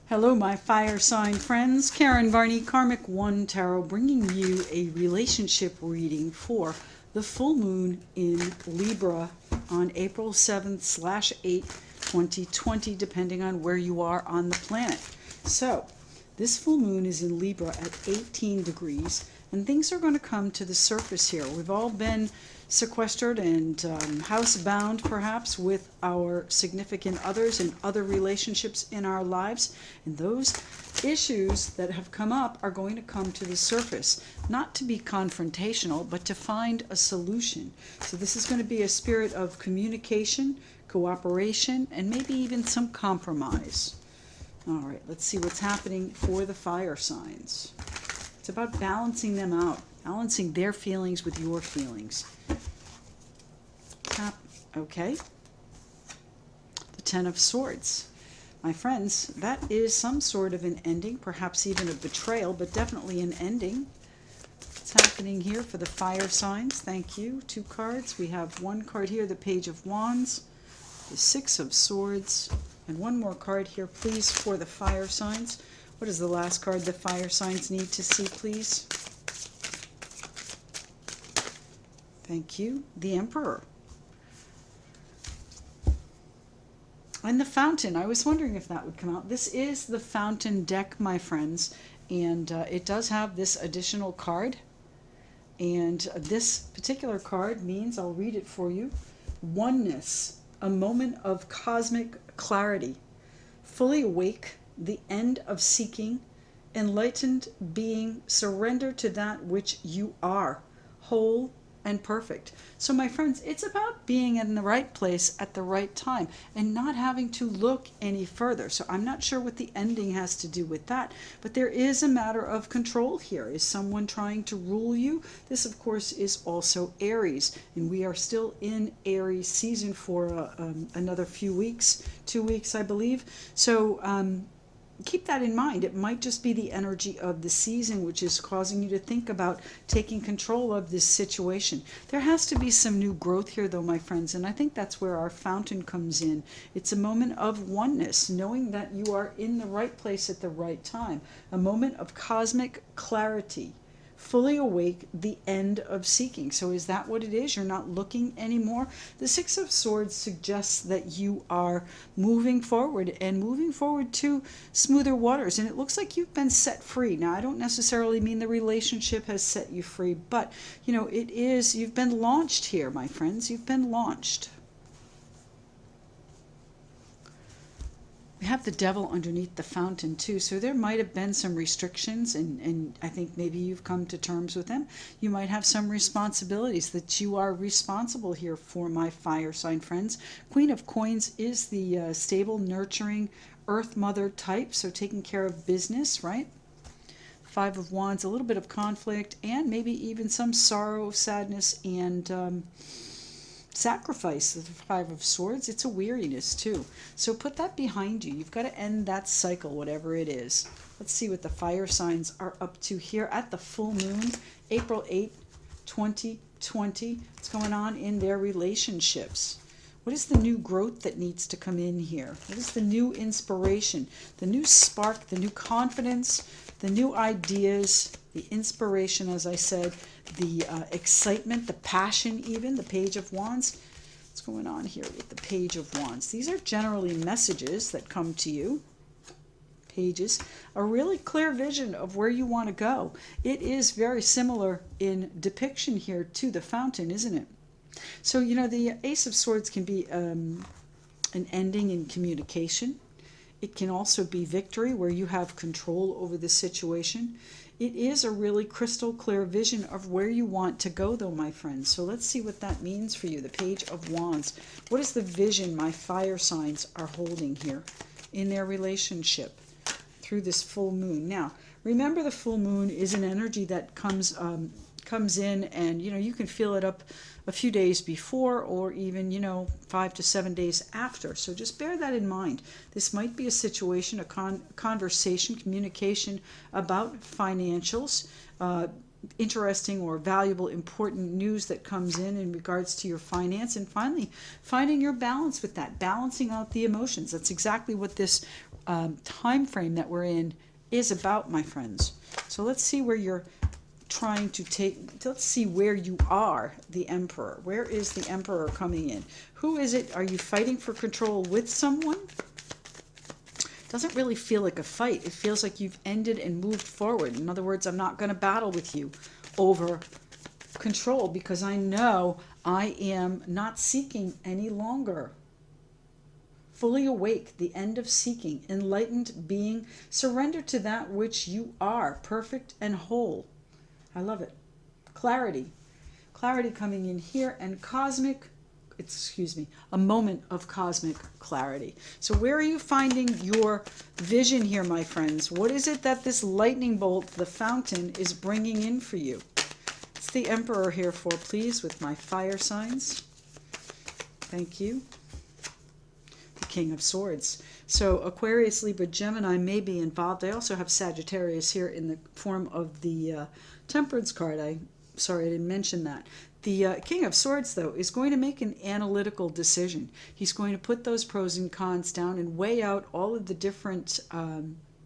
Hello, my fire sign friends. Karen Varney, Karmic One Tarot, bringing you a relationship reading for the full moon in Libra on April 7th/8th, 2020, depending on where you are on the planet. So, this full moon is in Libra at 18 degrees, and things are going to come to the surface here. We've all been sequestered and housebound, perhaps, with our significant others and other relationships in our lives. And those issues that have come up are going to come to the surface, not to be confrontational, but to find a solution. So this is going to be a spirit of communication, cooperation, and maybe even some compromise. All right, let's see what's happening for the fire signs. It's about balancing them out, balancing their feelings with your feelings. Okay. The Ten of Swords. My friends, that is some sort of an ending, perhaps even a betrayal, but definitely an ending. What's happening here for the fire signs? Thank you. 2 cards. We have 1 card here, the Page of Wands, the 6 of Swords, and 1 more card here, please, for the fire signs. What is the last card the fire signs need to see, please? Thank you. The Emperor. And the Fountain. I was wondering if that would come out. This is the Fountain deck, my friends, and it does have this additional card. And this particular card means, I'll read it for you, oneness, a moment of cosmic clarity, fully awake, the end of seeking, enlightened being, surrender to that which you are, whole and perfect. So my friends, it's about being in the right place at the right time and not having to look any further. So I'm not sure what the ending has to do with that, but there is a matter of control here. Is someone trying to rule you? This, of course, is also Aries, and we are still in Aries season for another few weeks, 2 weeks, I believe. So keep that in mind. It might just be the energy of the season which is causing you to think about taking control of this situation. There has to be some new growth here, though, my friends, and I think that's where our Fountain comes in. It's a moment of oneness, knowing that you are in the right place at the right time, a moment of cosmic clarity, fully awake, the end of seeking. So is that what it is? You're not looking anymore? The 6 of Swords suggests that you are moving forward and moving forward to smoother waters. And it looks like you've been set free. Now, I don't necessarily mean the relationship has set you free, but, you know, it is, you've been launched here, my friends. You've been launched. We have the Devil underneath the Fountain too, so there might have been some restrictions, and I think maybe you've come to terms with them. You might have some responsibilities that you are responsible here for, my fire sign friends. Queen of Coins is the stable, nurturing Earth Mother type, so taking care of business, right? 5 of Wands, a little bit of conflict, and maybe even some sorrow, sadness, and sacrifice. The 5 of Swords, it's a weariness too. So put that behind you. You've got to end that cycle, whatever it is. Let's see what the fire signs are up to here at the full moon, April 8th, 2020. What's going on in their relationships? What is the new growth that needs to come in here? What is the new inspiration, the new spark, the new confidence, the new ideas, the inspiration, as I said, the excitement, the passion even, the Page of Wands. What's going on here with the Page of Wands? These are generally messages that come to you. Pages, a really clear vision of where you want to go. It is very similar in depiction here to the Fountain, isn't it? So, you know, the Ace of Swords can be an ending in communication. It can also be victory, where you have control over the situation. It is a really crystal clear vision of where you want to go, though, my friends. So let's see what that means for you. The Page of Wands. What is the vision my fire signs are holding here in their relationship through this full moon? Now, remember, the full moon is an energy that comes in, and, you know, you can feel it up a few days before, or even, you know, 5 to 7 days after. So just bear that in mind. This might be a situation, a conversation, communication about financials, interesting or valuable, important news that comes in regards to your finance. And finally, finding your balance with that, balancing out the emotions. That's exactly what this time frame that we're in is about, my friends. So let's see where you're trying to take, let's see where you are, the Emperor. Where is the Emperor coming in? Who is it? Are you fighting for control with someone? Doesn't really feel like a fight. It feels like you've ended and moved forward. In other words, I'm not going to battle with you over control because I know I am not seeking any longer. Fully awake, the end of seeking, enlightened being, surrender to that which you are, perfect and whole. I love it. Clarity. Clarity coming in here, and a moment of cosmic clarity. So where are you finding your vision here, my friends? What is it that this lightning bolt, the fountain, is bringing in for you? It's the Emperor here for, please, with my fire signs. Thank you. The King of Swords. So Aquarius, Libra, Gemini may be involved. I also have Sagittarius here in the form of the Temperance card. Sorry, I didn't mention that. The King of Swords, though, is going to make an analytical decision. He's going to put those pros and cons down and weigh out all of the different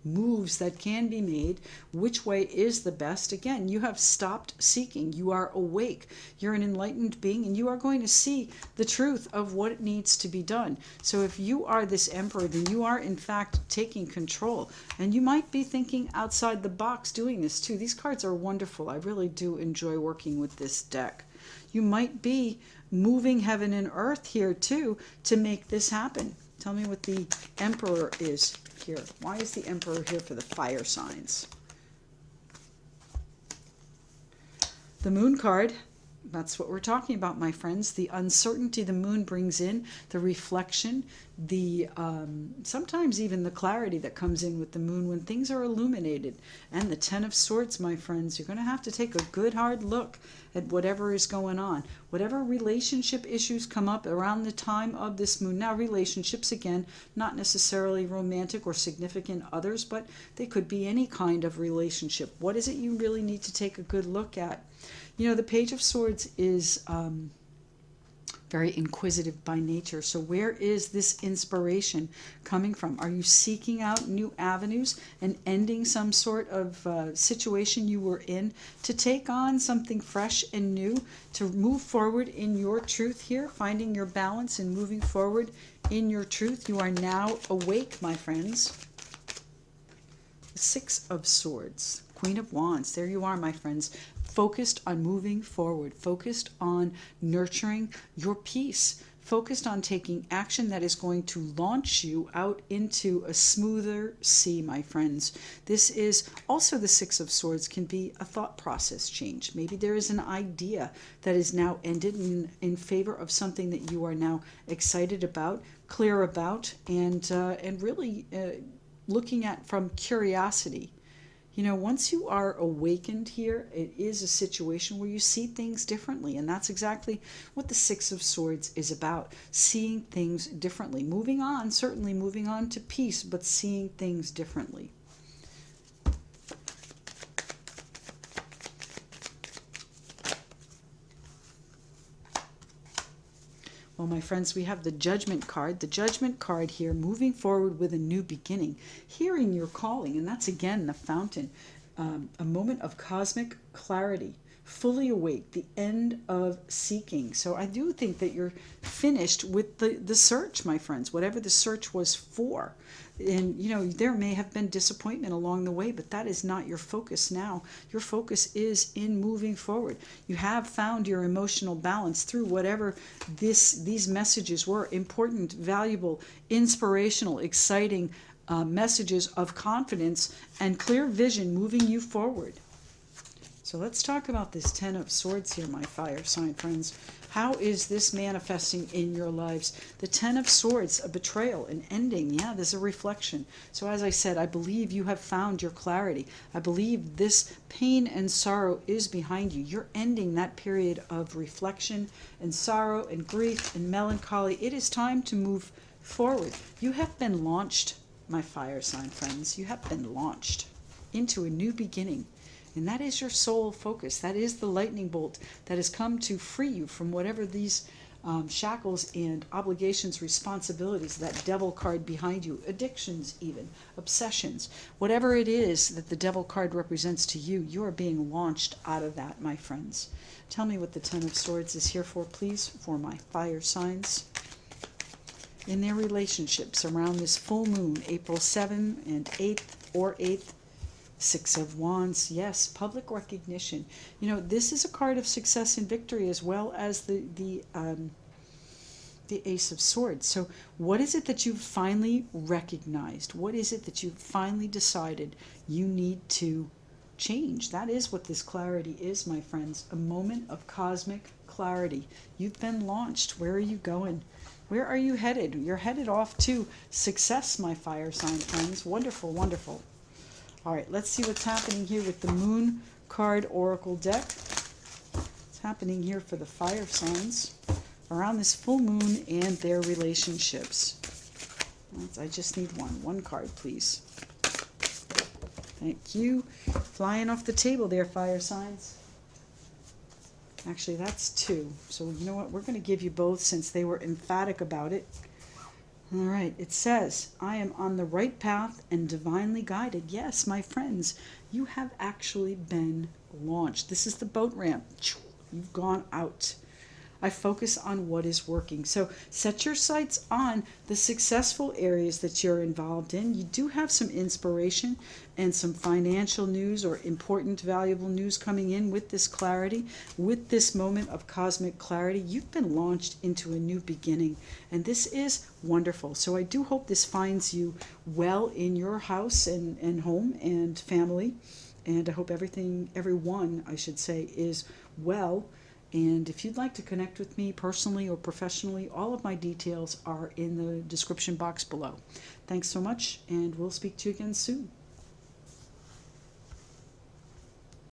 moves that can be made. Which way is the best? Again, you have stopped seeking. You are awake. You're an enlightened being, and you are going to see the truth of what needs to be done. So if you are this Emperor, then you are, in fact, taking control. And you might be thinking outside the box doing this, too. These cards are wonderful. I really do enjoy working with this deck. You might be moving heaven and earth here, too, to make this happen. Tell me what the Emperor is here. Why is the Emperor here for the fire signs? The Moon card, that's what we're talking about, my friends. The uncertainty the Moon brings in, the reflection, the sometimes even the clarity that comes in with the Moon when things are illuminated. And the Ten of Swords, my friends, you're going to have to take a good hard look at whatever is going on. Whatever relationship issues come up around the time of this Moon. Now, relationships, again, not necessarily romantic or significant others, but they could be any kind of relationship. What is it you really need to take a good look at? You know, the Page of Swords is very inquisitive by nature. So where is this inspiration coming from? Are you seeking out new avenues and ending some sort of situation you were in to take on something fresh and new, to move forward in your truth here, finding your balance and moving forward in your truth? You are now awake, my friends. The Six of Swords, Queen of Wands. There you are, my friends. Focused on moving forward, focused on nurturing your peace, focused on taking action that is going to launch you out into a smoother sea, my friends. This is also the Six of Swords, can be a thought process change. Maybe there is an idea that is now ended in favor of something that you are now excited about, clear about, and really looking at from curiosity. You know, once you are awakened here, it is a situation where you see things differently. And that's exactly what the Six of Swords is about. Seeing things differently. Moving on, certainly moving on to peace, but seeing things differently. Well, my friends, we have the Judgment card. The Judgment card here, moving forward with a new beginning, hearing your calling, and that's again the Fountain, a moment of cosmic clarity, fully awake, the end of seeking. So I do think that you're finished with the search, my friends, whatever the search was for. And, you know, there may have been disappointment along the way, but that is not your focus now. Your focus is in moving forward. You have found your emotional balance through whatever these messages were. Important, valuable, inspirational, exciting messages of confidence and clear vision moving you forward. So let's talk about this Ten of Swords here, my fire sign friends. How is this manifesting in your lives? The Ten of Swords, a betrayal, an ending. Yeah, there's a reflection. So as I said, I believe you have found your clarity. I believe this pain and sorrow is behind you. You're ending that period of reflection and sorrow and grief and melancholy. It is time to move forward. You have been launched, my fire sign friends. You have been launched into a new beginning. And that is your sole focus. That is the lightning bolt that has come to free you from whatever these shackles and obligations, responsibilities, that devil card behind you, addictions even, obsessions, whatever it is that the devil card represents to you, you are being launched out of that, my friends. Tell me what the Ten of Swords is here for, please, for my fire signs. In their relationships around this full moon, April 7th and 8th or 8th, Six of Wands, yes, public recognition. You know, this is a card of success and victory as well as the Ace of Swords. So what is it that you've finally recognized? What is it that you've finally decided you need to change? That is what this clarity is, my friends. A moment of cosmic clarity. You've been launched. Where are you going? Where are you headed? You're headed off to success, my fire sign friends. Wonderful, wonderful. All right, let's see what's happening here with the Moon card Oracle deck. What's happening here for the fire signs around this full moon and their relationships. I just need one card, please. Thank you. Flying off the table there, fire signs. Actually, that's two. So you know what? We're going to give you both since they were emphatic about it. All right, it says, I am on the right path and divinely guided. Yes, my friends, you have actually been launched. This is the boat ramp. You've gone out. I focus on what is working. So set your sights on the successful areas that you're involved in. You do have some inspiration and some financial news or important, valuable news coming in with this clarity, with this moment of cosmic clarity. You've been launched into a new beginning, and this is wonderful. So I do hope this finds you well in your house and home and family, and I hope everyone, I should say, is well. And if you'd like to connect with me personally or professionally, all of my details are in the description box below. Thanks so much, and we'll speak to you again soon.